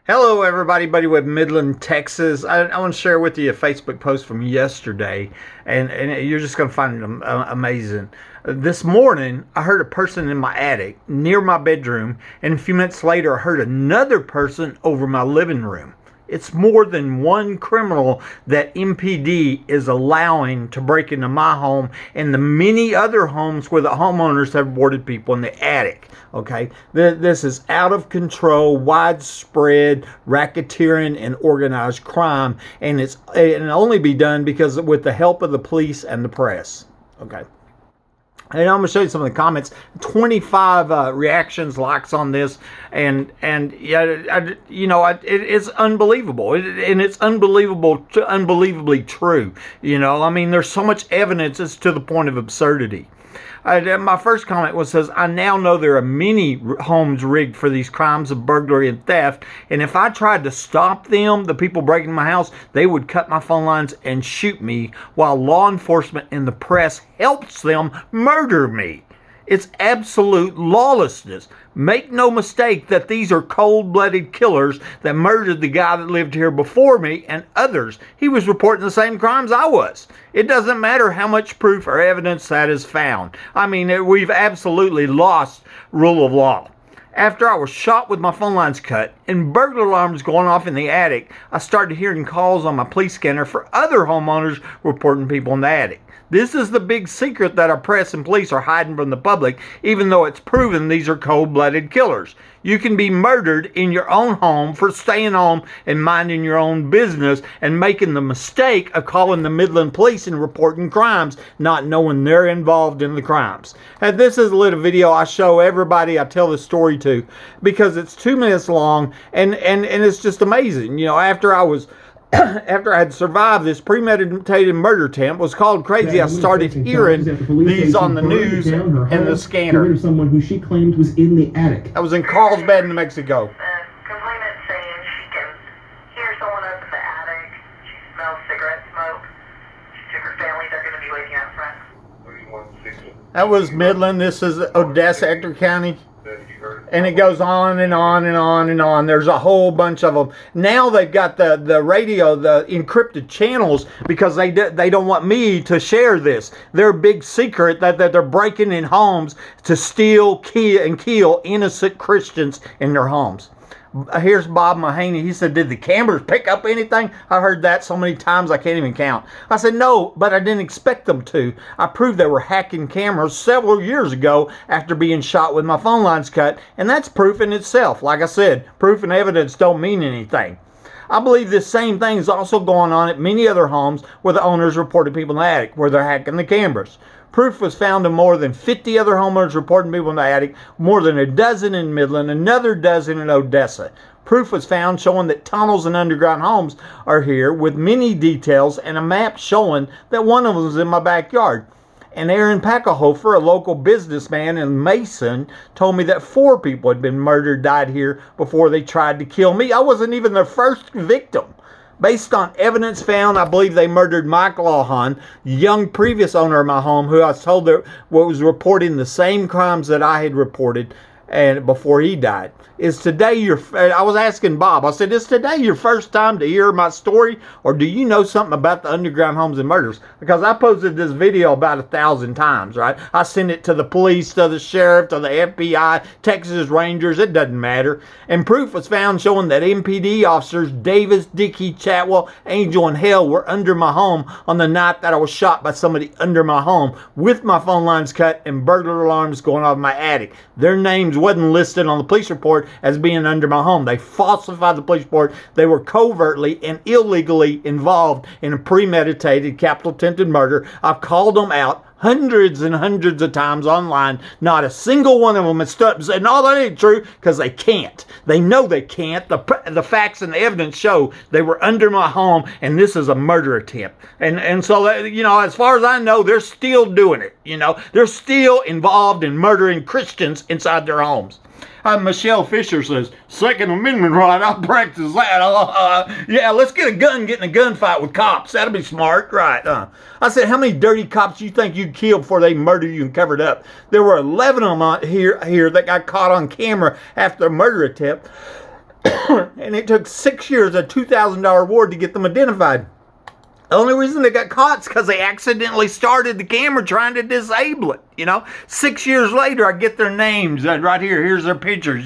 Hello, everybody. Buddy with Midland, Texas. I want to share with you a Facebook post from yesterday, and you're just going to find it amazing. This morning, I heard a person in my attic near my bedroom, and a few minutes later, I heard another person over my living room. It's more than one criminal that MPD is allowing to break into my home and the many other homes where the homeowners have boarded people in the attic. Okay, this is out of control, widespread racketeering and organized crime, and it can only be done because with the help of the police and the press. Okay. And I'm going to show you some of the comments. 25 reactions, likes on this, and yeah, it's unbelievable, and it's unbelievably true. I mean, there's so much evidence; it's to the point of absurdity. My first comment says, I now know there are many homes rigged for these crimes of burglary and theft, and if I tried to stop them, the people breaking my house, they would cut my phone lines and shoot me, while law enforcement and the press helps them murder me. It's absolute lawlessness. Make no mistake that these are cold-blooded killers that murdered the guy that lived here before me and others. He was reporting the same crimes I was. It doesn't matter how much proof or evidence that is found. I mean, we've absolutely lost rule of law. After I was shot with my phone lines cut and burglar alarms going off in the attic, I started hearing calls on my police scanner for other homeowners reporting people in the attic. This is the big secret that our press and police are hiding from the public, even though it's proven these are cold-blooded killers. You can be murdered in your own home for staying home and minding your own business and making the mistake of calling the Midland Police and reporting crimes, not knowing they're involved in the crimes. And this is a little video I show everybody I tell this story to because it's 2 minutes long and it's just amazing. After I had survived this premeditated murder attempt, was called crazy, I started hearing these on the news and the scanner. Someone who she claimed was in the attic. I was in Carlsbad, New Mexico. Complainant saying she can hear someone up in the attic. She smells cigarette smoke. She took her family. They're going to be waiting out front. That was Midland. This is Odessa, Ector County. And it goes on and on and on and on. There's a whole bunch of them. Now they've got the radio, the encrypted channels, because they don't want me to share this. Their big secret that they're breaking in homes to steal, kill innocent Christians in their homes. Here's Bob Mahaney. He said, did the cameras pick up anything? I heard that so many times I can't even count. I said, no, but I didn't expect them to. I proved they were hacking cameras several years ago after being shot with my phone lines cut, and that's proof in itself. Like I said, proof and evidence don't mean anything. I believe this same thing is also going on at many other homes where the owners reported people in the attic, where they're hacking the cameras. Proof was found in more than 50 other homeowners reporting people in the attic, more than a dozen in Midland, another dozen in Odessa. Proof was found showing that tunnels and underground homes are here, with many details and a map showing that one of them was in my backyard. And Aaron Packelhofer, a local businessman and Mason, told me that 4 people had been murdered, died here before they tried to kill me. I wasn't even their first victim. Based on evidence found, I believe they murdered Mike Lawhon, the young previous owner of my home, who I was told that was reporting the same crimes that I had reported and before he died. I was asking Bob, I said, is today your first time to hear my story, or do you know something about the underground homes and murders? Because I posted this video about 1,000 times, right? I sent it to the police, to the sheriff, to the FBI, Texas Rangers, it doesn't matter. And proof was found showing that MPD officers Davis, Dickie, Chatwell, Angel, and Hale were under my home on the night that I was shot by somebody under my home with my phone lines cut and burglar alarms going off my attic. Their names wasn't listed on the police report as being under my home. They falsified the police report. They were covertly and illegally involved in a premeditated capital attempted murder. I've called them out hundreds and hundreds of times online. Not a single one of them has stood up and said, no, that ain't true, because they can't. They know they can't. The facts and the evidence show they were under my home, and this is a murder attempt. And so, as far as I know, they're still doing it. They're still involved in murdering Christians inside their homes. Michelle Fisher says, Second Amendment right, I'll practice that. Yeah, let's get a gun, get in a gunfight with cops. That'll be smart, right? I said, how many dirty cops do you think you'd kill before they murdered you and covered up? There were 11 of them here that got caught on camera after a murder attempt. And it took 6 years, a $2,000 reward to get them identified. The only reason they got caught is because they accidentally started the camera trying to disable it, 6 years later, I get their names right here. Here's their pictures,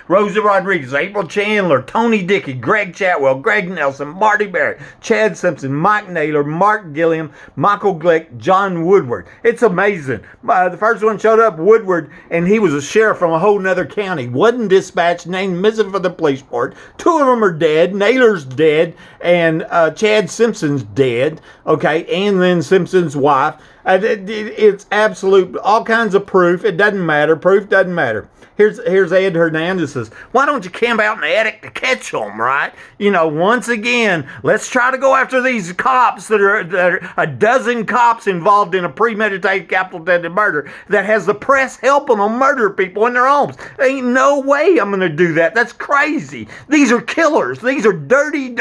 Rosa Rodriguez, April Chandler, Tony Dickie, Greg Chatwell, Greg Nelson, Marty Barrett, Chad Simpson, Mike Naylor, Mark Gilliam, Michael Glick, John Woodward. It's amazing. The first one showed up, Woodward, and he was a sheriff from a whole nother county. Wasn't dispatched, named missing for the police report. 2 of them are dead. Naylor's dead, and Chad Simpson's dead. Okay, and then Simpson's wife. It's absolute, all kinds of proof. It doesn't matter. Proof doesn't matter. Here's Ed Hernandez says, why don't you camp out in the attic to catch them, right? Once again, let's try to go after these cops that are a dozen cops involved in a premeditated capital murder that has the press helping them murder people in their homes. There ain't no way I'm going to do that. That's crazy. These are killers. These are dirty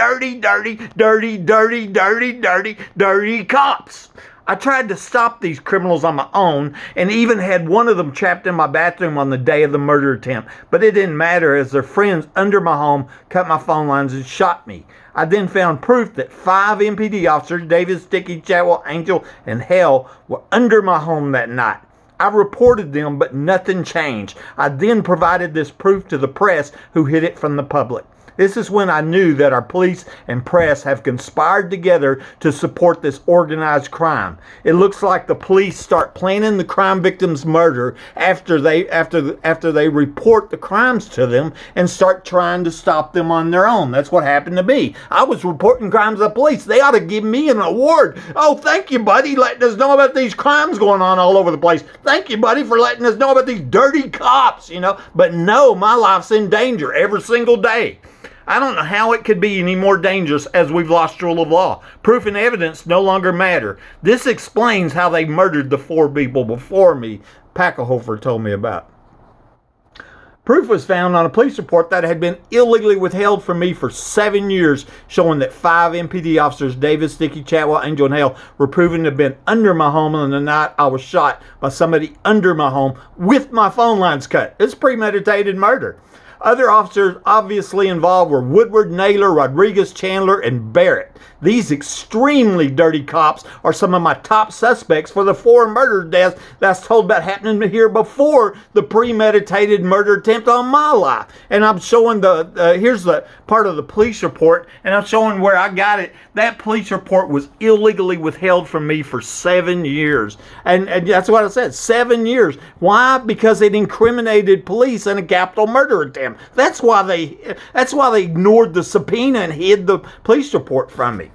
cops. I tried to stop these criminals on my own and even had one of them trapped in my bathroom on the day of the murder attempt. But it didn't matter as their friends under my home cut my phone lines and shot me. I then found proof that 5 MPD officers, Davis, Dickie, Chatwell, Angel, and Hale, were under my home that night. I reported them, but nothing changed. I then provided this proof to the press, who hid it from the public. This is when I knew that our police and press have conspired together to support this organized crime. It looks like the police start planning the crime victim's murder after they report the crimes to them and start trying to stop them on their own. That's what happened to me. I was reporting crimes to the police. They ought to give me an award. Oh, thank you, buddy, letting us know about these crimes going on all over the place. Thank you, buddy, for letting us know about these dirty cops, But no, my life's in danger every single day. I don't know how it could be any more dangerous as we've lost rule of law. Proof and evidence no longer matter. This explains how they murdered the 4 people before me, Packelhofer told me about. Proof was found on a police report that had been illegally withheld from me for 7 years, showing that 5 MPD officers, Davis, Dickie, Chatwell, Angel, and Hale, were proven to have been under my home on the night I was shot by somebody under my home with my phone lines cut. It's premeditated murder. Other officers obviously involved were Woodward, Naylor, Rodriguez, Chandler, and Barrett. These extremely dirty cops are some of my top suspects for the 4 murder deaths that's told about happening here before the premeditated murder attempt on my life. And I'm showing here's the part of the police report, and I'm showing where I got it. That police report was illegally withheld from me for 7 years. And that's what I said, 7 years. Why? Because it incriminated police in a capital murder attempt. That's why they ignored the subpoena and hid the police report from me.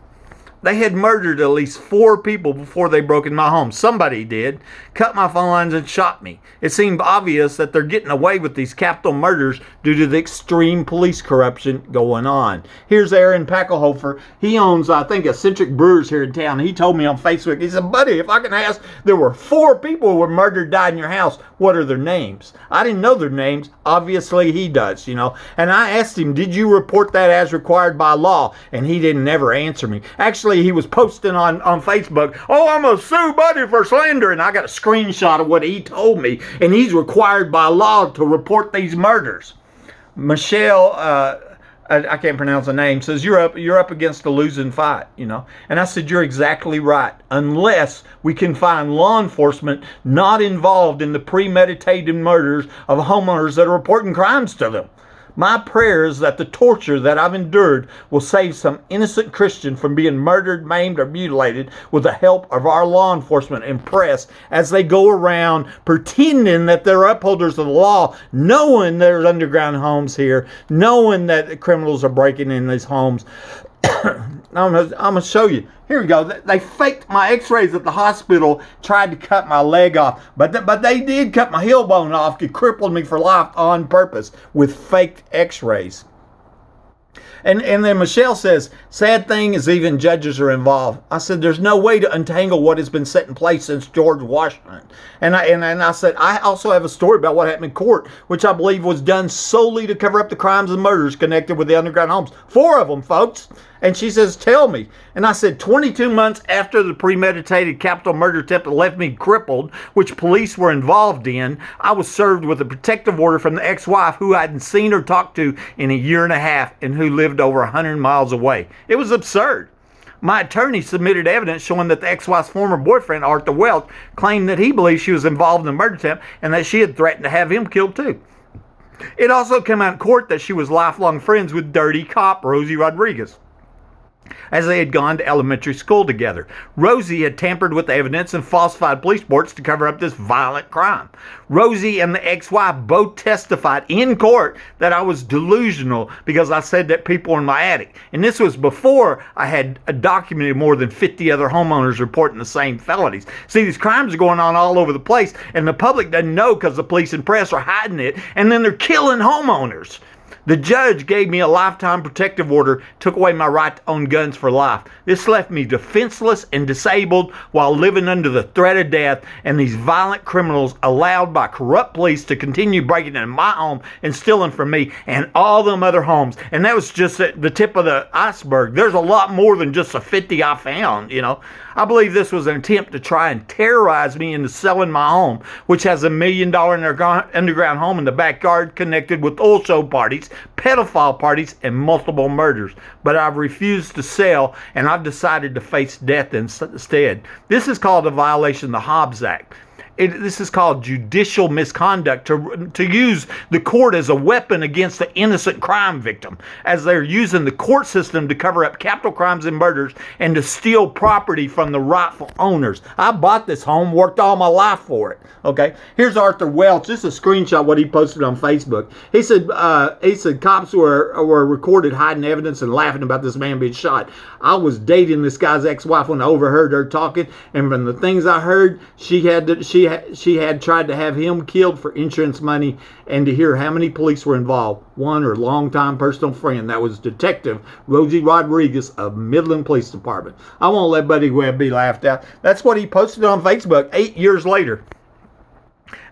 They had murdered at least 4 people before they broke in my home. Somebody did. Cut my phone lines and shot me. It seemed obvious that they're getting away with these capital murders due to the extreme police corruption going on. Here's Aaron Packelhofer. He owns, I think, Eccentric Brewers here in town. He told me on Facebook, he said, buddy, if I can ask, there were 4 people who were murdered, died in your house. What are their names? I didn't know their names. Obviously, he does, And I asked him, did you report that as required by law? And he didn't never answer me. Actually, he was posting on Facebook, oh, I'm going to sue Buddy for slander. And I got a screenshot of what he told me. And he's required by law to report these murders. Michelle, I can't pronounce the name, says you're up against a losing fight, And I said, you're exactly right. Unless we can find law enforcement not involved in the premeditated murders of homeowners that are reporting crimes to them. My prayer is that the torture that I've endured will save some innocent Christian from being murdered, maimed, or mutilated with the help of our law enforcement and press as they go around pretending that they're upholders of the law, knowing there's underground homes here, knowing that the criminals are breaking in these homes. I'm going to show you. Here we go. They faked my x-rays at the hospital, tried to cut my leg off. But they did cut my heel bone off. It crippled me for life on purpose with faked x-rays. And then Michelle says, sad thing is even judges are involved. I said, there's no way to untangle what has been set in place since George Washington. And I said, I also have a story about what happened in court, which I believe was done solely to cover up the crimes and murders connected with the underground homes. 4 of them, folks. And she says, tell me. And I said, 22 months after the premeditated capital murder attempt that left me crippled, which police were involved in, I was served with a protective order from the ex-wife who I hadn't seen or talked to in a year and a half and who lived over 100 miles away. It was absurd. My attorney submitted evidence showing that the ex-wife's former boyfriend, Arthur Welch, claimed that he believed she was involved in the murder attempt and that she had threatened to have him killed too. It also came out in court that she was lifelong friends with dirty cop Rosie Rodriguez, as they had gone to elementary school together. Rosie had tampered with the evidence and falsified police reports to cover up this violent crime. Rosie and the ex-wife both testified in court that I was delusional because I said that people were in my attic. And this was before I had documented more than 50 other homeowners reporting the same felonies. See, these crimes are going on all over the place, and the public doesn't know because the police and press are hiding it, and then they're killing homeowners. The judge gave me a lifetime protective order, took away my right to own guns for life. This left me defenseless and disabled while living under the threat of death, and these violent criminals allowed by corrupt police to continue breaking into my home and stealing from me and all them other homes. And that was just the tip of the iceberg. There's a lot more than just the 50 I found, you know. I believe this was an attempt to try and terrorize me into selling my home, which has $1 million underground home in the backyard connected with oil show parties, pedophile parties, and multiple murders. But I've refused to sell, and I've decided to face death instead. This is called a violation of the Hobbs Act. This is called judicial misconduct, to use the court as a weapon against the innocent crime victim, as they're using the court system to cover up capital crimes and murders and to steal property from the rightful owners. I bought this home, worked all my life for it. Okay, here's Arthur Welch. This is a screenshot of what he posted on Facebook. He said cops were recorded hiding evidence and laughing about this man being shot. I was dating this guy's ex-wife when I overheard her talking, and from the things I heard, she had tried to have him killed for insurance money, and to hear how many police were involved. One, her longtime personal friend, that was Detective Rosie Rodriguez of Midland Police Department. I won't let Buddy Webb be laughed at. That's what he posted on Facebook 8 years later.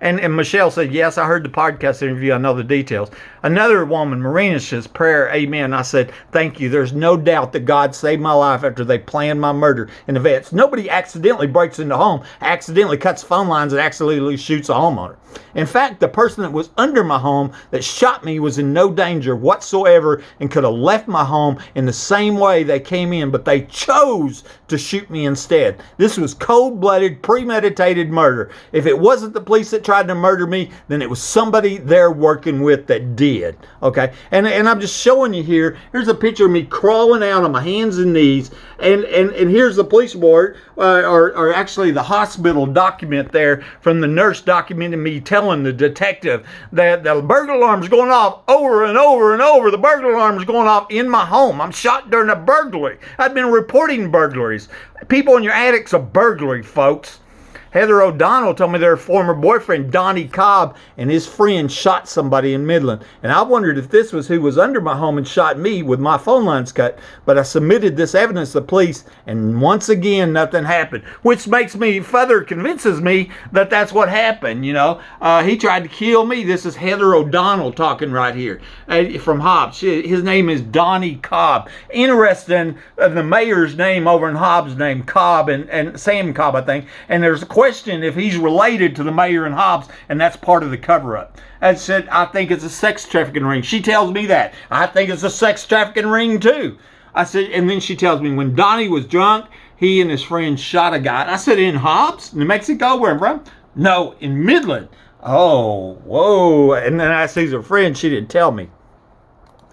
And Michelle said, yes, I heard the podcast interview. I know the details. Another woman, Marina, says, prayer, amen. I said, thank you. There's no doubt that God saved my life after they planned my murder in advance. Nobody accidentally breaks into a home, accidentally cuts phone lines, and accidentally shoots a homeowner. In fact, the person that was under my home that shot me was in no danger whatsoever and could have left my home in the same way they came in, but they chose to shoot me instead. This was cold-blooded, premeditated murder. If it wasn't the police that tried to murder me, then it was somebody they're working with that did. Okay? And I'm just showing you here. Here's a picture of me crawling out on my hands and knees, and here's the police report, or actually the hospital document there from the nurse documenting me telling the detective that the burglar alarm is going off over and over and over. The burglar alarm is going off in my home. I'm shot during a burglary. I've been reporting burglaries. People in your attic's a burglary, folks. Heather O'Donnell told me their former boyfriend, Donnie Cobb, and his friend shot somebody in Midland. And I wondered if this was who was under my home and shot me with my phone lines cut. But I submitted this evidence to the police, and once again, nothing happened. Which makes me, further convinces me that that's what happened, you know. He tried to kill me. This is Heather O'Donnell talking right here from Hobbs. His name is Donnie Cobb. Interesting, the mayor's name over in Hobbs' name, Cobb, and Sam Cobb, I think. And there's a question if he's related to the mayor in Hobbs, and that's part of the cover-up. I said, I think it's a sex trafficking ring. She tells me that. I think it's a sex trafficking ring too. I said, and then she tells me when Donnie was drunk, he and his friend shot a guy. I said, in Hobbs, New Mexico, where I'm from? No, in Midland. Oh, whoa. And then I see her friend. She didn't tell me.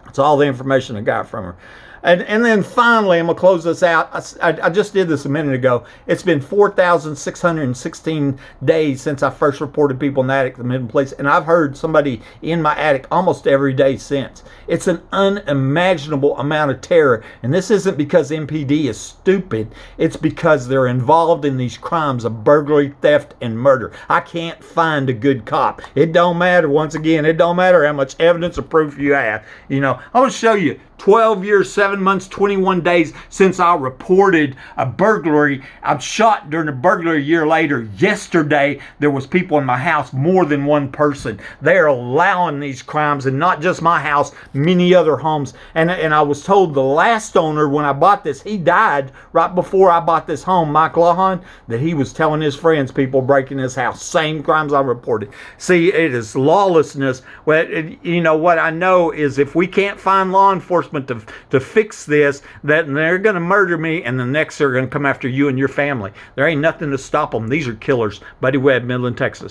That's all the information I got from her. And then finally, I'm going to close this out. I just did this a minute ago. It's been 4,616 days since I first reported people in the attic to the Midland Police, and I've heard somebody in my attic almost every day since. It's an unimaginable amount of terror, and this isn't because MPD is stupid. It's because they're involved in these crimes of burglary, theft, and murder. I can't find a good cop. It don't matter, once again, it don't matter how much evidence or proof you have. You know, I'm going to show you 12 years, 7 months, 21 days since I reported a burglary. I'm shot during a burglary a year later. Yesterday, there was people in my house, more than one person. They're allowing these crimes, and not just my house, many other homes. And I was told the last owner, when I bought this, he died right before I bought this home, Mike Lahan, that he was telling his friends people breaking his house. Same crimes I reported. See, it is lawlessness. Well, you know, what I know is if we can't find law enforcement to fix this, that they're going to murder me, and the next they're going to come after you and your family. There ain't nothing to stop them. These are killers. Buddy Webb, Midland, Texas.